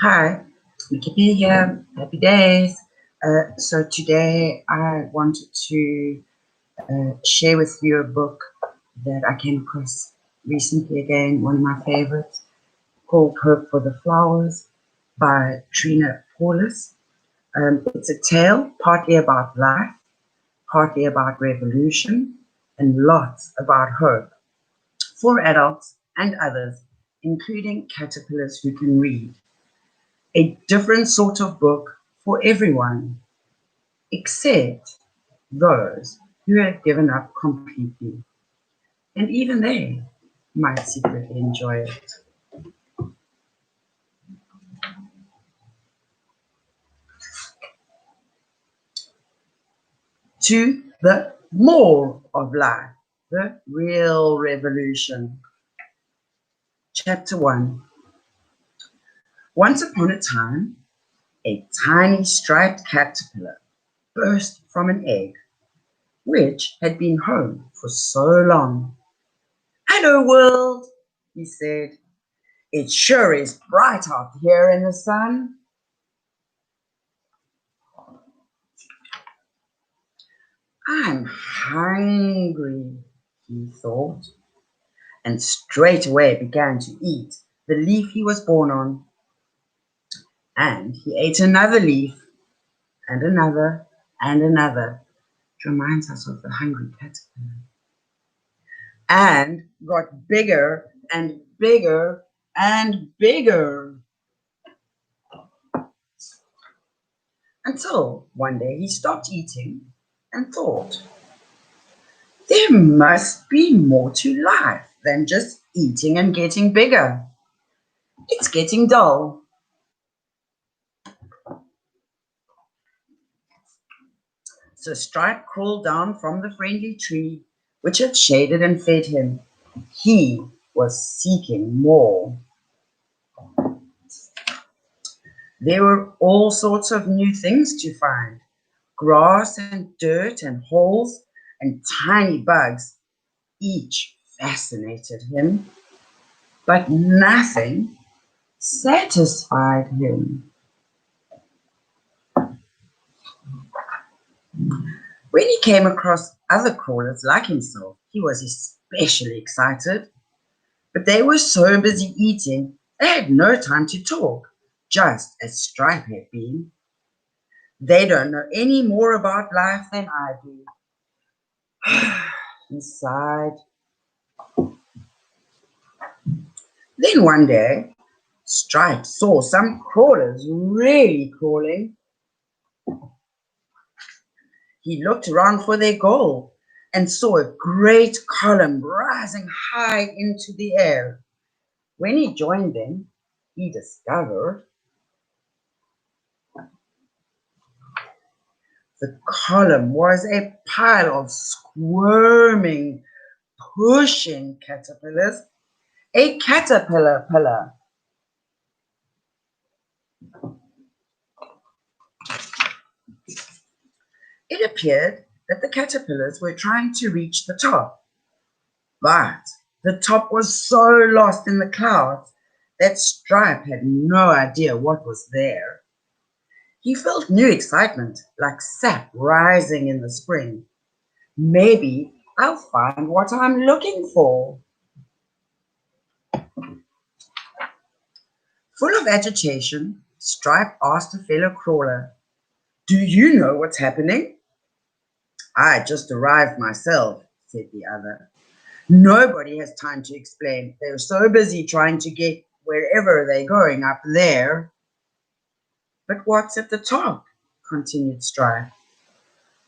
Hi, Wikipedia here. Happy days. So today I wanted to share with you a book that I came across recently again, one of my favorites, called Hope for the Flowers by Trina Paulus. It's a tale partly about life, partly about revolution, and lots about hope for adults and others, including caterpillars who can read. A different sort of book for everyone, except those who have given up completely. And even they might secretly enjoy it. To the more of life, the real revolution. Chapter 1. Once upon a time, a tiny striped caterpillar burst from an egg, which had been home for so long. "Hello, world," he said. "It sure is bright out here in the sun." "I'm hungry," he thought, and straight away began to eat the leaf he was born on. And he ate another leaf, and another, and another. It reminds us of the hungry caterpillar. And got bigger and bigger and bigger, until one day he stopped eating and thought, there must be more to life than just eating and getting bigger. It's getting dull. So Stripe crawled down from the friendly tree which had shaded and fed him. He was seeking more. There were all sorts of new things to find. Grass and dirt and holes and tiny bugs. Each fascinated him, but nothing satisfied him. When he came across other crawlers like himself, he was especially excited. But they were so busy eating, they had no time to talk, just as Stripe had been. They don't know any more about life than I do. He sighed. Then one day, Stripe saw some crawlers really crawling. He looked around for their goal and saw a great column rising high into the air. When he joined them, he discovered the column was a pile of squirming, pushing caterpillars, a caterpillar pillar. It appeared that the caterpillars were trying to reach the top, but the top was so lost in the clouds that Stripe had no idea what was there. He felt new excitement, like sap rising in the spring. Maybe I'll find what I'm looking for. Full of agitation, Stripe asked a fellow crawler, "Do you know what's happening?" "I just arrived myself," said the other. "Nobody has time to explain. They're so busy trying to get wherever they're going up there." "But what's at the top?" continued Stripe.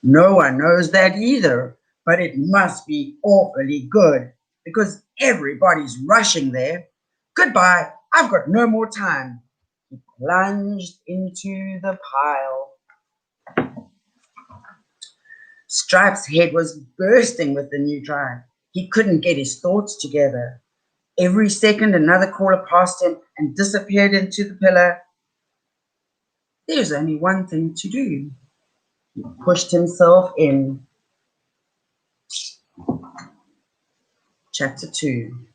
"No one knows that either, but it must be awfully good because everybody's rushing there. Goodbye, I've got no more time." He plunged into the pile. Stripe's head was bursting with the new drive. He couldn't get his thoughts together. Every second another crawler passed him and disappeared into the pillar. There's only one thing to do. He pushed himself in. Chapter 2.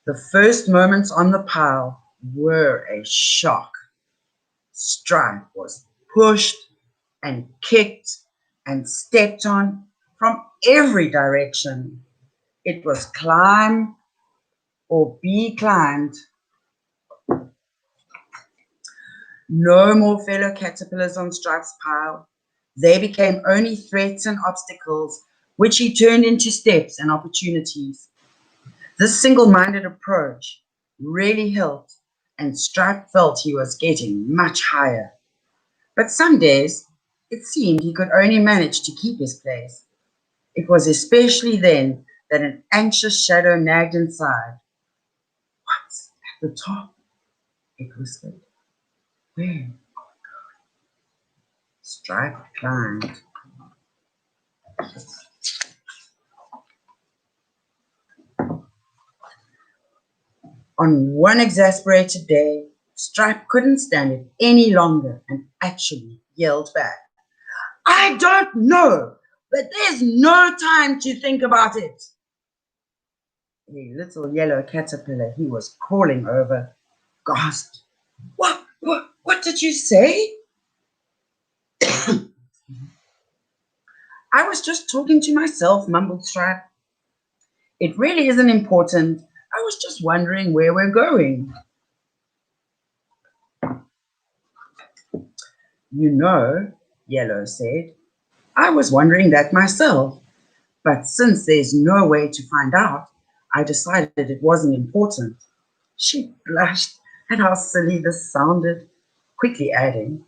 The first moments on the pile were a shock. Stripe was pushed and kicked and stepped on from every direction. It was climb or be climbed. No more fellow caterpillars on Stripe's pile. They became only threats and obstacles, which he turned into steps and opportunities. This single-minded approach really helped, and Stripe felt he was getting much higher. But some days, it seemed he could only manage to keep his place. It was especially then that an anxious shadow nagged inside. What's at the top? It whispered. Where? Stripe climbed. On one exasperated day, Stripe couldn't stand it any longer and actually yelled back. I don't know, but there's no time to think about it. A little yellow caterpillar he was crawling over gasped. What did you say? I was just talking to myself, mumbled Stripe. It really isn't important. I was just wondering where we're going. You know, Yellow said, I was wondering that myself. But since there's no way to find out, I decided it wasn't important. She blushed at how silly this sounded, quickly adding,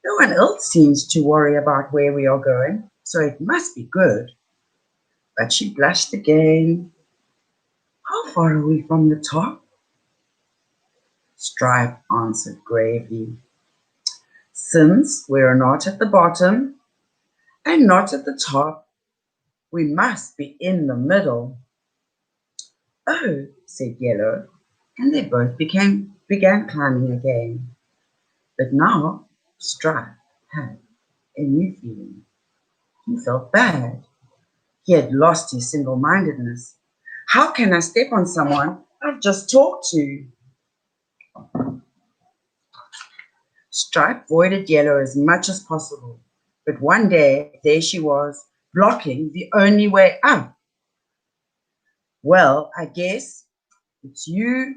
no one else seems to worry about where we are going, so it must be good. But she blushed again. How far are we from the top? Stripe answered gravely. Since we are not at the bottom and not at the top, we must be in the middle. Oh, said Yellow, and they both began climbing again. But now Stripe had a new feeling. He felt bad. He had lost his single-mindedness. How can I step on someone I've just talked to? Stripe avoided Yellow as much as possible, but one day there she was, blocking the only way up. Well, I guess it's you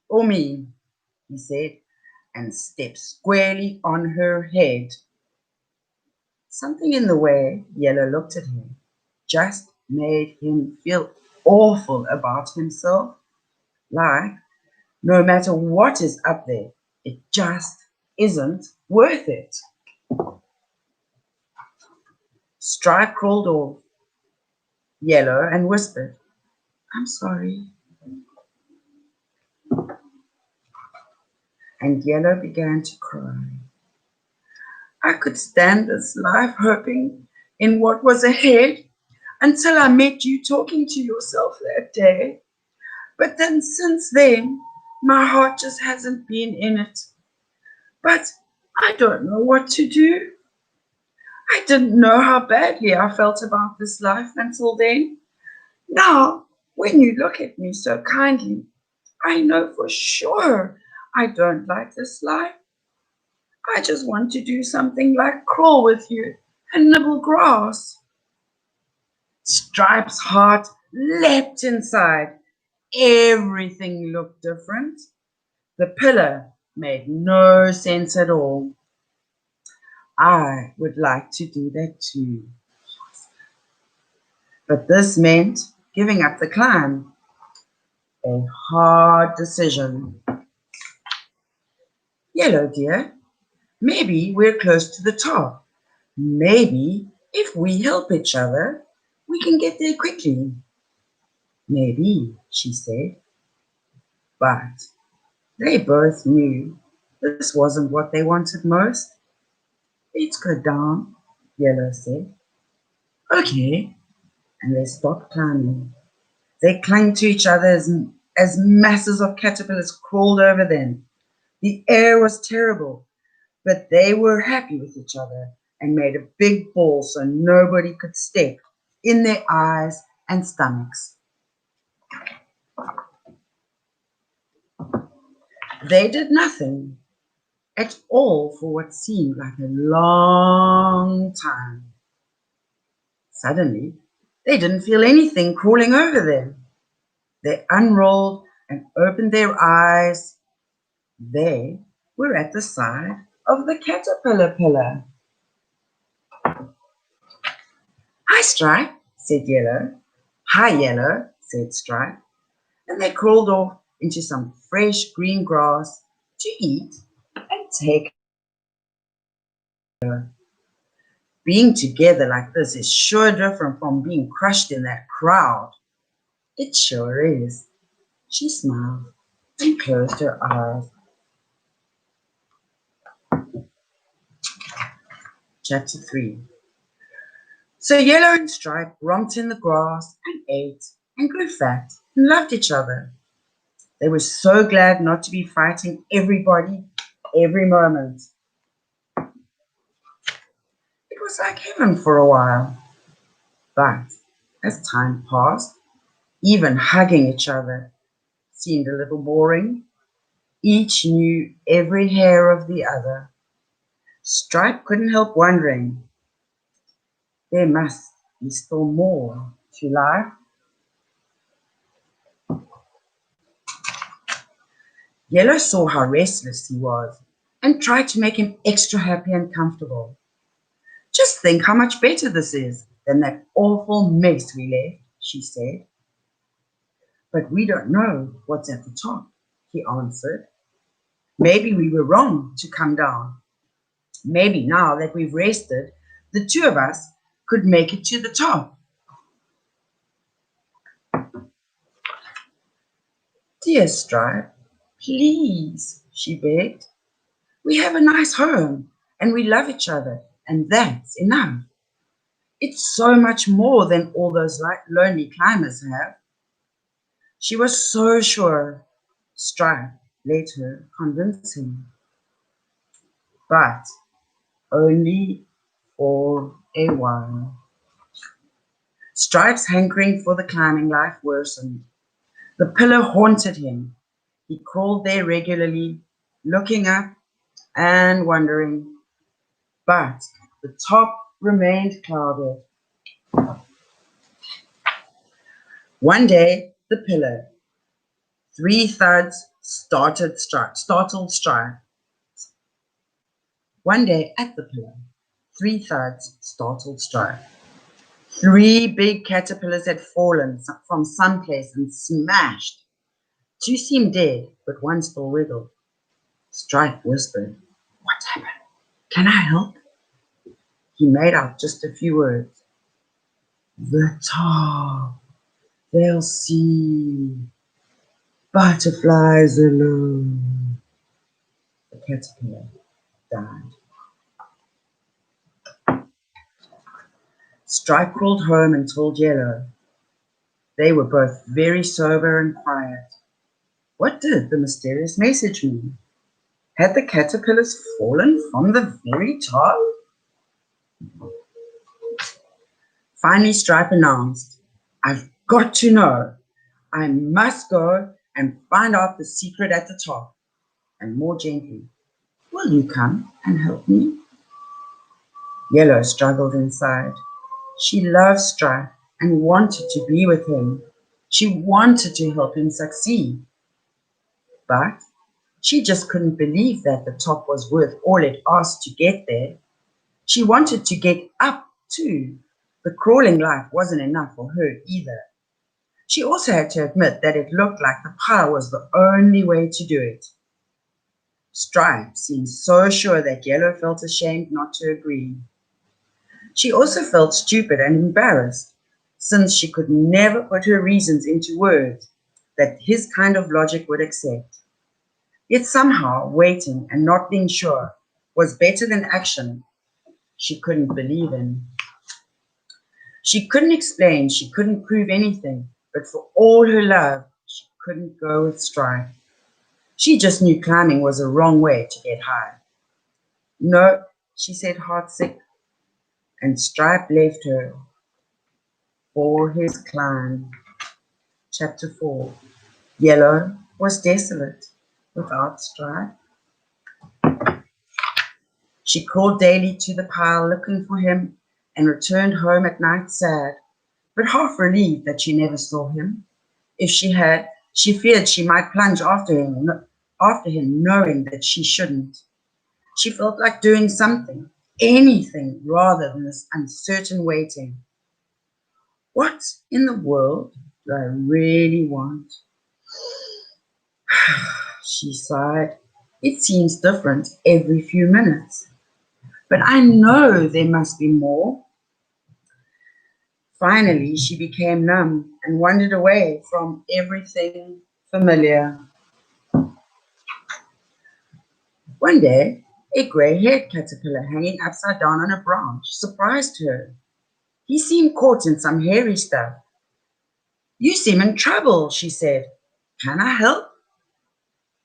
or me, he said, and stepped squarely on her head. Something in the way Yellow looked at him just made him feel awful about himself, like no matter what is up there, it just isn't worth it. Stripe crawled off Yellow and whispered, I'm sorry. And Yellow began to cry. I could stand this life hoping in what was ahead until I met you talking to yourself that day. But then since then, my heart just hasn't been in it. But I don't know what to do. I didn't know how badly I felt about this life until then. Now, when you look at me so kindly, I know for sure I don't like this life. I just want to do something like crawl with you and nibble grass. Stripe's heart leapt inside. Everything looked different. The pillar made no sense at all. I would like to do that too. But this meant giving up the climb. A hard decision. Yellow dear, maybe we're close to the top. Maybe if we help each other, we can get there quickly. Maybe, she said. But they both knew this wasn't what they wanted most. Let's go down, Yellow said. Okay, and they stopped climbing. They clung to each other as masses of caterpillars crawled over them. The air was terrible, but they were happy with each other and made a big ball so nobody could step in their eyes and stomachs. They did nothing at all for what seemed like a long time. Suddenly, they didn't feel anything crawling over them. They unrolled and opened their eyes. They were at the side of the caterpillar pillar. "Hi, Stripe," said Yellow. "Hi, Yellow," said Stripe. And they crawled off into some fresh green grass to eat and take. Being together like this is sure different from being crushed in that crowd. It sure is. She smiled and closed her eyes. Chapter 3. So Yellow and Stripe romped in the grass and ate and grew fat and loved each other. They were so glad not to be fighting everybody every moment. It was like heaven for a while. But as time passed, even hugging each other seemed a little boring. Each knew every hair of the other. Stripe couldn't help wondering, there must be still more to life. Yellow saw how restless he was and tried to make him extra happy and comfortable. "Just think how much better this is than that awful mess we left," she said. "But we don't know what's at the top," he answered. "Maybe we were wrong to come down. Maybe now that we've rested, the two of us could make it to the top." "Dear Stripe, please," she begged. "We have a nice home and we love each other, and that's enough. It's so much more than all those lonely climbers have." She was so sure. Stripe let her convince him. But only for a while. Stripe's hankering for the climbing life worsened. The pillar haunted him. He crawled there regularly, looking up and wondering. But the top remained clouded. One day, the pillar, three thuds, startled Stripe. One day at the pillar, three thuds startled Stripe. Three big caterpillars had fallen from someplace and smashed. Two seemed dead, but one still wiggled. Stripe whispered, "What's happened? Can I help?" He made out just a few words. "The top. They'll see. Butterflies alone." The caterpillar died. Stripe crawled home and told Yellow. They were both very sober and quiet. What did the mysterious message mean? Had the caterpillars fallen from the very top? Finally, Stripe announced, "I've got to know. I must go and find out the secret at the top." And more gently, "Will you come and help me?" Yellow struggled inside. She loved Stripe and wanted to be with him. She wanted to help him succeed. But she just couldn't believe that the top was worth all it asked to get there. She wanted to get up too. The crawling life wasn't enough for her either. She also had to admit that it looked like the pile was the only way to do it. Stripe seemed so sure that Yellow felt ashamed not to agree. She also felt stupid and embarrassed, since she could never put her reasons into words that his kind of logic would accept. Yet somehow waiting and not being sure was better than action she couldn't believe in. She couldn't explain, she couldn't prove anything, but for all her love, she couldn't go with Stripe. She just knew climbing was a wrong way to get high. "No," she said, heartsick, and Stripe left her for his climb. Chapter 4. Yellow was desolate. without strife. She crawled daily to the pile looking for him and returned home at night sad, but half relieved that she never saw him. If she had, she feared she might plunge after him, knowing that she shouldn't. She felt like doing something, anything, rather than this uncertain waiting. What in the world do I really want? She sighed. It seems different every few minutes, but I know there must be more. Finally, she became numb and wandered away from everything familiar. One day, a grey-haired caterpillar hanging upside down on a branch surprised her. He seemed caught in some hairy stuff. "You seem in trouble," she said. "Can I help?"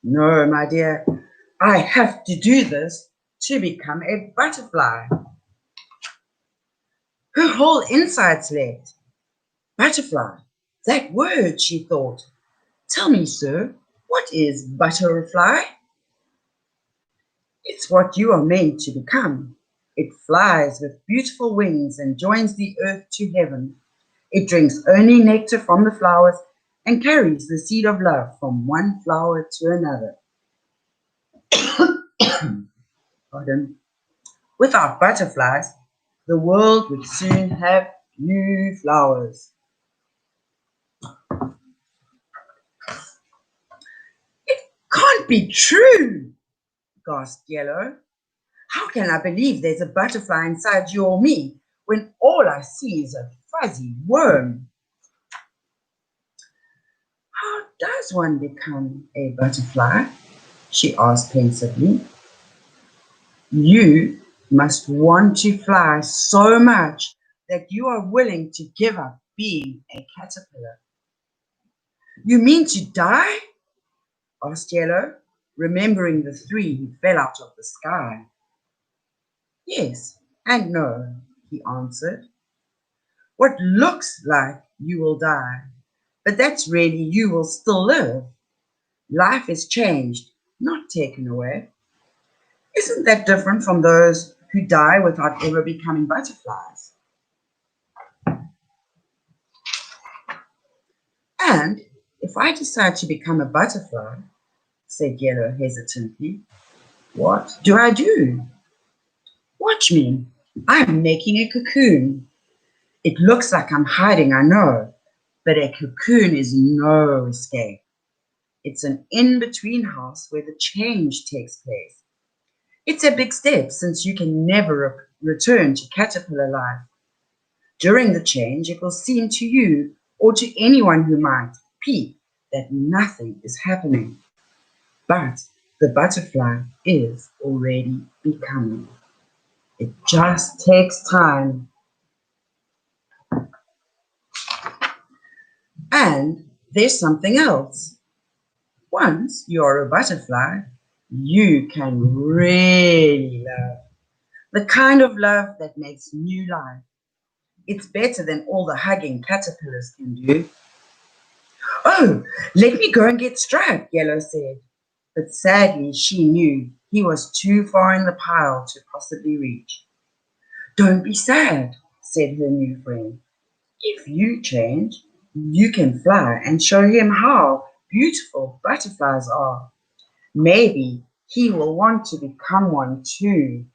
"No, my dear, I have to do this to become a butterfly." Her whole insides leapt. Butterfly, that word, she thought. "Tell me, sir, what is butterfly?" "It's what you are meant to become. It flies with beautiful wings and joins the earth to heaven. It drinks only nectar from the flowers and carries the seed of love from one flower to another." Pardon. Without butterflies, the world would soon have few flowers. "Can't be true," gasped Yellow. "How can I believe there's a butterfly inside you or me when all I see is a fuzzy worm?" "How does one become a butterfly?" she asked pensively. "You must want to fly so much that you are willing to give up being a caterpillar." "You mean to die?" asked Yellow, remembering the three who fell out of the sky. "Yes and no," he answered. "What looks like you will die, but that's really you will still live. Life is changed, not taken away. Isn't that different from those who die without ever becoming butterflies?" "And if I decide to become a butterfly," said Yellow hesitantly, "what do I do?" "Watch me. I'm making a cocoon. It looks like I'm hiding, I know, but a cocoon is no escape. It's an in-between house where the change takes place. It's a big step since you can never return to caterpillar life. During the change, it will seem to you or to anyone who might peep that nothing is happening. But the butterfly is already becoming. It just takes time. And there's something else. Once you're a butterfly, you can really love. The kind of love that makes new life. It's better than all the hugging caterpillars can do. "Oh, let me go and get Stripe," Yellow said. But sadly she knew he was too far in the pile to possibly reach. "Don't be sad," said her new friend. "If you change, you can fly and show him how beautiful butterflies are. Maybe he will want to become one too."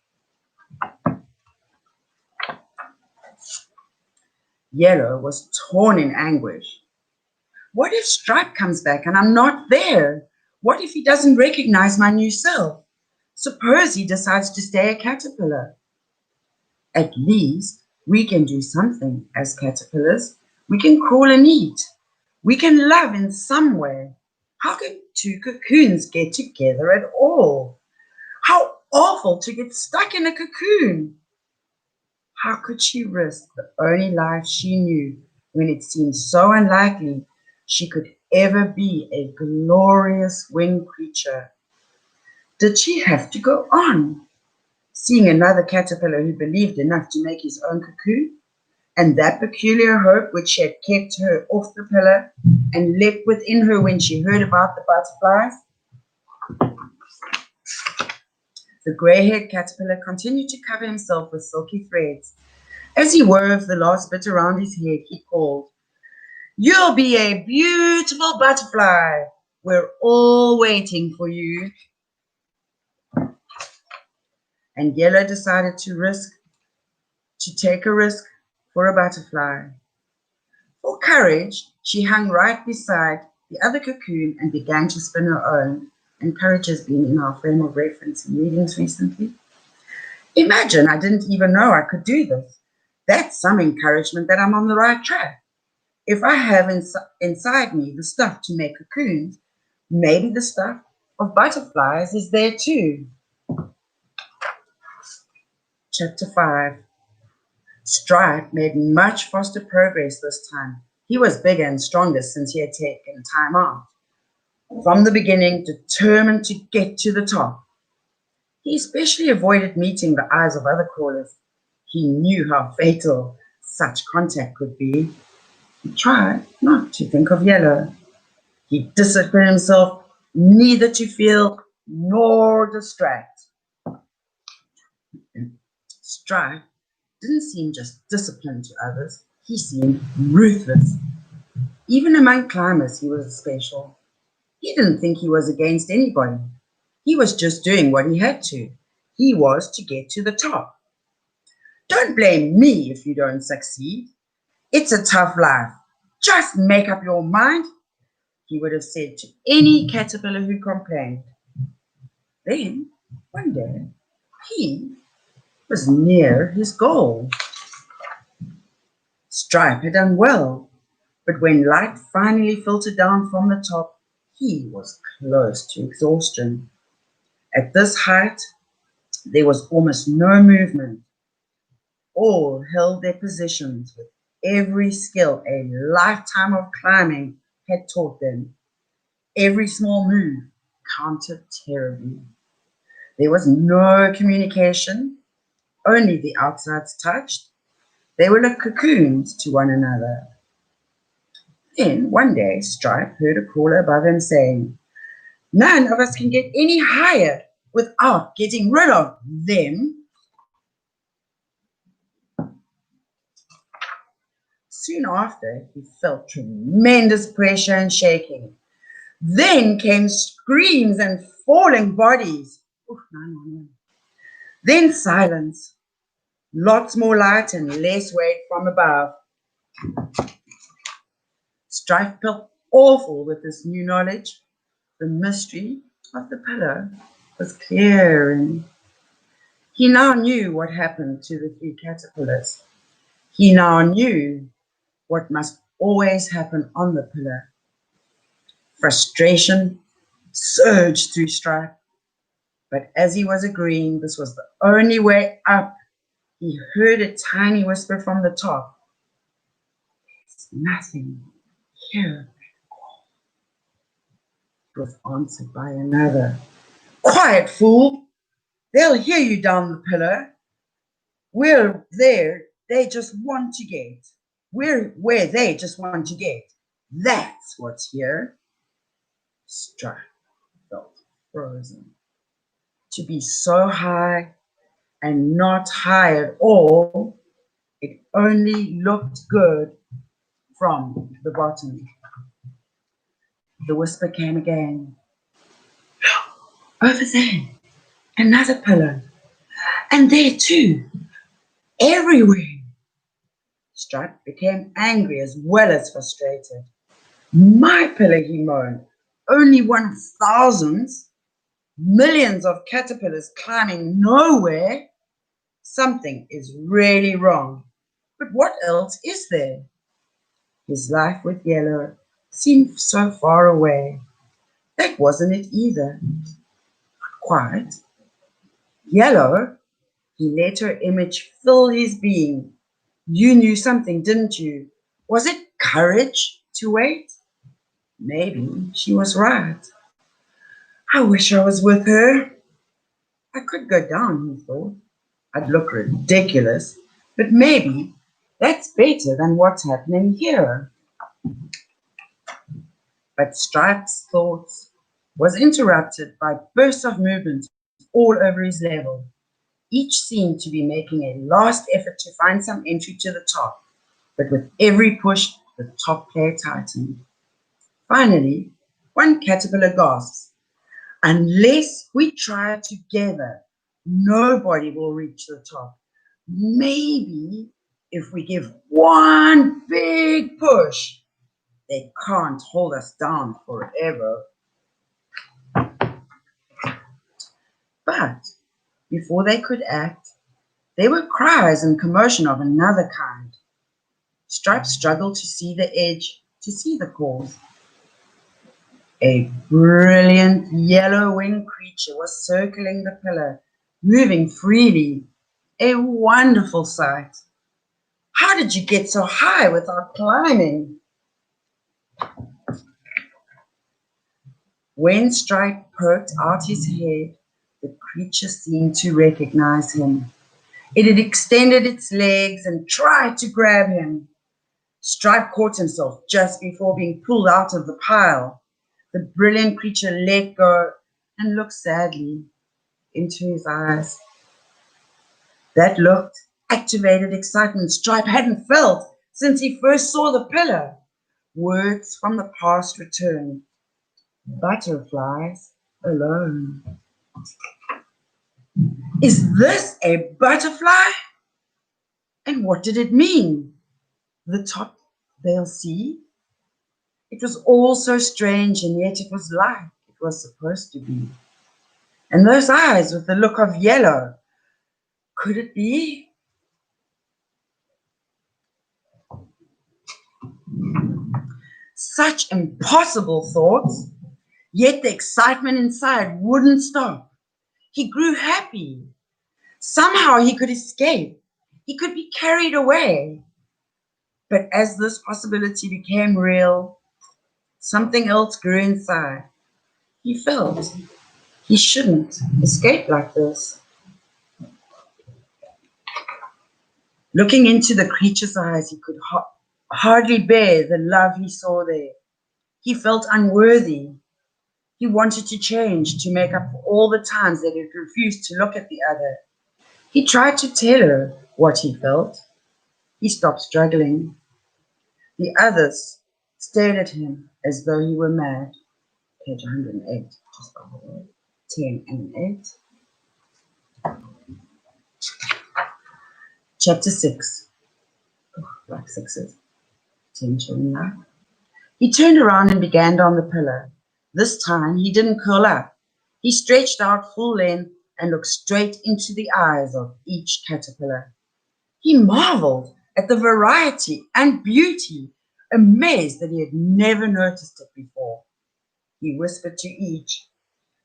Yellow was torn in anguish. What if Stripe comes back and I'm not there? What if he doesn't recognize my new self? Suppose he decides to stay a caterpillar? At least we can do something as caterpillars. We can crawl and eat. We can love in some way. How can two cocoons get together at all? How awful to get stuck in a cocoon! How could she risk the only life she knew when it seemed so unlikely she could ever be a glorious winged creature? Did she have to go on, seeing another caterpillar who believed enough to make his own cocoon? And that peculiar hope which had kept her off the pillar and leapt within her when she heard about the butterflies? The grey-haired caterpillar continued to cover himself with silky threads. As he wove the last bit around his head, he called, "You'll be a beautiful butterfly. We're all waiting for you." And Yellow decided to take a risk for a butterfly. For courage, she hung right beside the other cocoon and began to spin her own. And courage has been in our frame of reference in readings recently. Imagine, I didn't even know I could do this. That's some encouragement that I'm on the right track. If I have inside me the stuff to make cocoons, maybe the stuff of butterflies is there too. Chapter 5. Stripe made much faster progress this time. He was bigger and stronger since he had taken time off. From the beginning, determined to get to the top. He especially avoided meeting the eyes of other crawlers. He knew how fatal such contact could be. He tried not to think of Yellow. He disciplined himself neither to feel nor distract. Stripe didn't seem just disciplined to others. He seemed ruthless. Even among climbers, he was special. He didn't think he was against anybody. He was just doing what he had to. He was to get to the top. "Don't blame me if you don't succeed. It's a tough life. Just make up your mind," he would have said to any caterpillar who complained. Then, one day, he was near his goal. Stripe had done well, but when light finally filtered down from the top, he was close to exhaustion. At this height, there was almost no movement. All held their positions with every skill a lifetime of climbing had taught them. Every small move counted terribly. There was no communication, only the outsides touched. They were like cocoons to one another. Then, one day, Stripe heard a crawler above him saying, "None of us can get any higher without getting rid of them." Soon after, he felt tremendous pressure and shaking. Then came screams and falling bodies. Then silence. Lots more light and less weight from above. Stripe felt awful with this new knowledge. The mystery of the pillar was clearing. He now knew what happened to the 3 caterpillars. He now knew what must always happen on the pillar. Frustration surged through Stripe, but as he was agreeing this was the only way up, he heard a tiny whisper from the top. "There's nothing here." It was answered by another. "Quiet, fool! They'll hear you down the pillar. We're there, they just want to get. We're where they just want to get. That's what's here." Stripe felt frozen. To be so high and not high at all, it only looked good from the bottom. The whisper came again. "Over there, another pillar, and there too, everywhere." Stripe became angry as well as frustrated. "My pillar," he moaned, "only one of thousands. Millions of caterpillars climbing nowhere. Something is really wrong. But what else is there?" His life with Yellow seemed so far away. That wasn't it either. Not quite. Yellow, he let her image fill his being. "You knew something, didn't you? Was it courage to wait?" Maybe she was right. "I wish I was with her. I could go down," he thought. "I'd look ridiculous, but maybe that's better than what's happening here." But Stripe's thoughts was interrupted by bursts of movement all over his level. Each seemed to be making a last effort to find some entry to the top, but with every push, the top player tightened. Finally, one caterpillar gasps, "Unless we try together, nobody will reach the top. Maybe if we give one big push, they can't hold us down forever." But before they could act, there were cries and commotion of another kind. Stripe struggled to see the edge, to see the cause. A brilliant yellow-winged creature was circling the pillar, moving freely. A wonderful sight. "How did you get so high without climbing?" When Stripe poked out his head, the creature seemed to recognize him. It had extended its legs and tried to grab him. Stripe caught himself just before being pulled out of the pile. The brilliant creature let go and looked sadly into his eyes. That look activated excitement Stripe hadn't felt since he first saw the pillar. Words from the past returned. Butterflies alone. Is this a butterfly? And what did it mean? The top they'll see? It was all so strange, and yet it was like it was supposed to be. And those eyes with the look of yellow, could it be? Such impossible thoughts, yet the excitement inside wouldn't stop. He grew happy. Somehow he could escape. He could be carried away. But as this possibility became real, something else grew inside. He felt he shouldn't escape like this. Looking into the creature's eyes, he could hardly bear the love he saw there. He felt unworthy. He wanted to change to make up for all the times that he had refused to look at the other. He tried to tell her what he felt. He stopped struggling. The others stared at him as though he were mad. Page 108, just over there. 10 and 8. Chapter 6. Like sixes. 10 children like. He turned around and began down the pillar. This time he didn't curl up. He stretched out full length and looked straight into the eyes of each caterpillar. He marveled at the variety and beauty, amazed that he had never noticed it before. He whispered to each,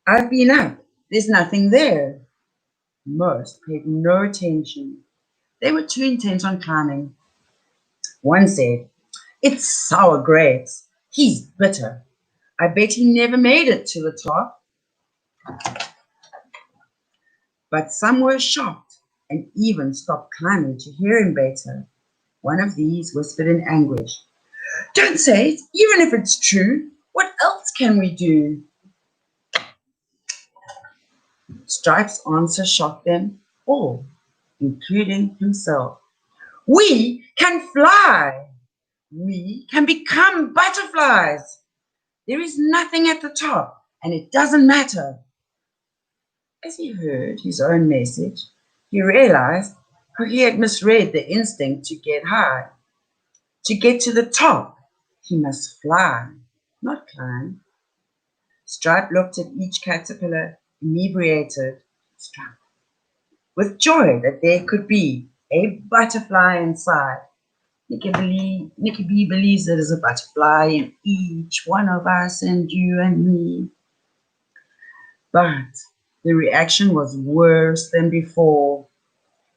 "I've been up. There's nothing there." Most paid no attention. They were too intent on climbing. One said, "It's sour grapes. He's bitter. I bet he never made it to the top." But some were shocked and even stopped climbing to hear him better. One of these whispered in anguish, "Don't say it, even if it's true. What else can we do?" Stripe's answer shocked them all, including himself. "We can fly. We can become butterflies. There is nothing at the top, and it doesn't matter." As he heard his own message, he realized how he had misread the instinct to get high. To get to the top, he must fly, not climb. Stripe looked at each caterpillar, inebriated, struck with joy that there could be a butterfly inside. Nikki B believes there is a butterfly in each one of us, and you and me. But the reaction was worse than before.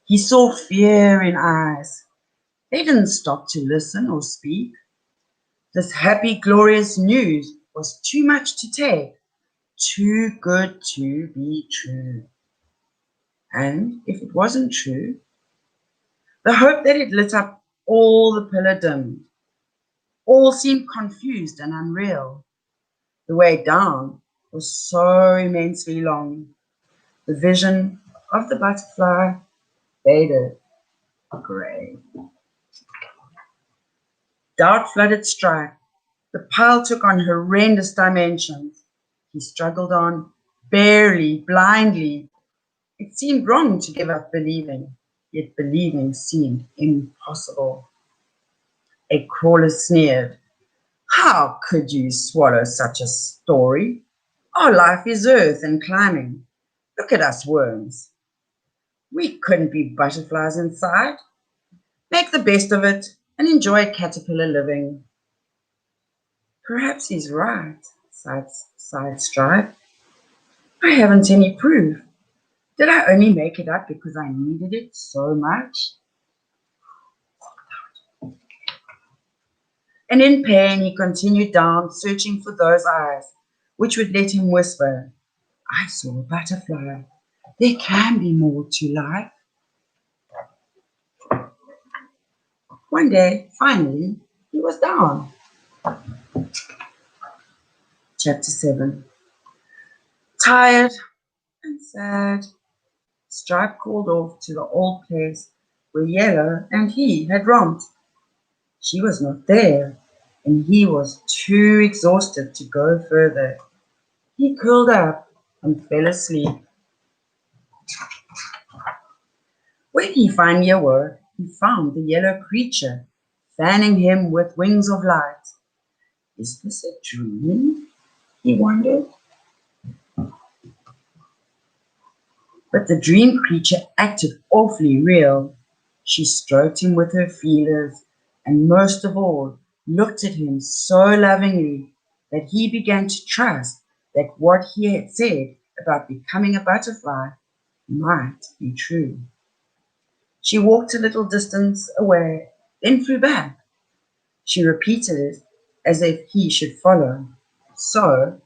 He saw fear in eyes. They didn't stop to listen or speak. This happy, glorious news was too much to take, too good to be true. And if it wasn't true, the hope that it lit up all the pillar dimmed. All seemed confused and unreal. The way down was so immensely long. The vision of the butterfly faded grey. Doubt flooded Strike. The pile took on horrendous dimensions. He struggled on, barely, blindly. It seemed wrong to give up believing, yet believing seemed impossible. A crawler sneered. How could you swallow such a story? Our life is earth and climbing. Look at us worms. We couldn't be butterflies inside. Make the best of it and enjoy caterpillar living. Perhaps he's right, sighed Stripe. I haven't any proof. Did I only make it up because I needed it so much? And in pain he continued down, searching for those eyes, which would let him whisper, I saw a butterfly. There can be more to life. One day, finally, he was down. Chapter 7. Tired and sad, Stripe called off to the old place where Yellow and he had romped. She was not there, and he was too exhausted to go further. He curled up and fell asleep. When he finally awoke, he found the yellow creature fanning him with wings of light. Is this a dream? He wondered. But the dream creature acted awfully real. She stroked him with her feelers, and most of all, looked at him so lovingly that he began to trust that what he had said about becoming a butterfly might be true. She walked a little distance away, then flew back. She repeated it as if he should follow. So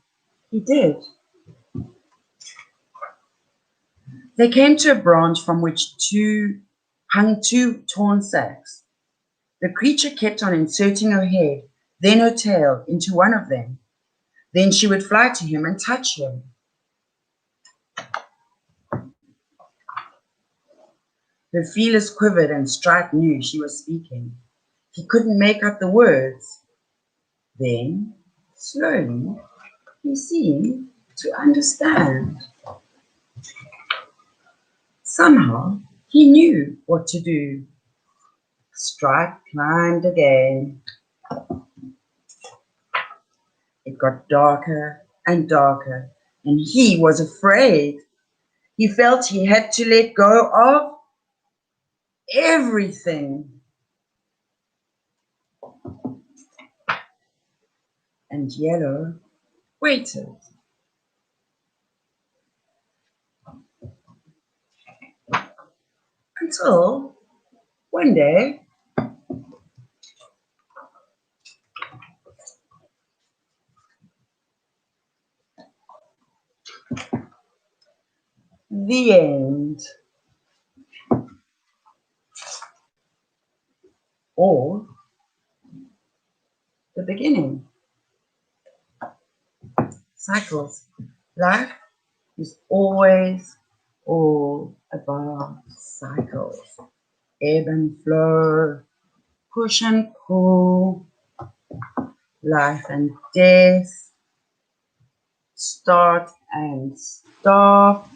he did. They came to a branch from which hung two torn sacks. The creature kept on inserting her head, then her tail, into one of them. Then she would fly to him and touch him. Her feelers quivered and Stripe knew she was speaking. He couldn't make out the words. Then, slowly, he seemed to understand. Somehow, he knew what to do. Stripe climbed again. It got darker and darker, and he was afraid. He felt he had to let go of everything. And Yellow waited. Until one day, the end. Or the beginning. Cycles. Life is always all about cycles. Ebb and flow, push and pull, life and death, start and stop.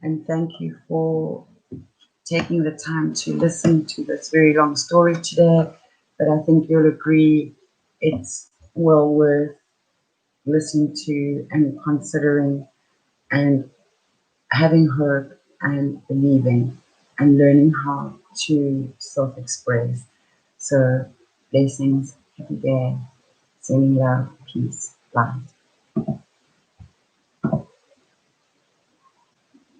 And thank you for taking the time to listen to this very long story today. But I think you'll agree it's well worth listening to and considering and having hope and believing and learning how to self-express. So blessings, happy day, sending love, peace, light.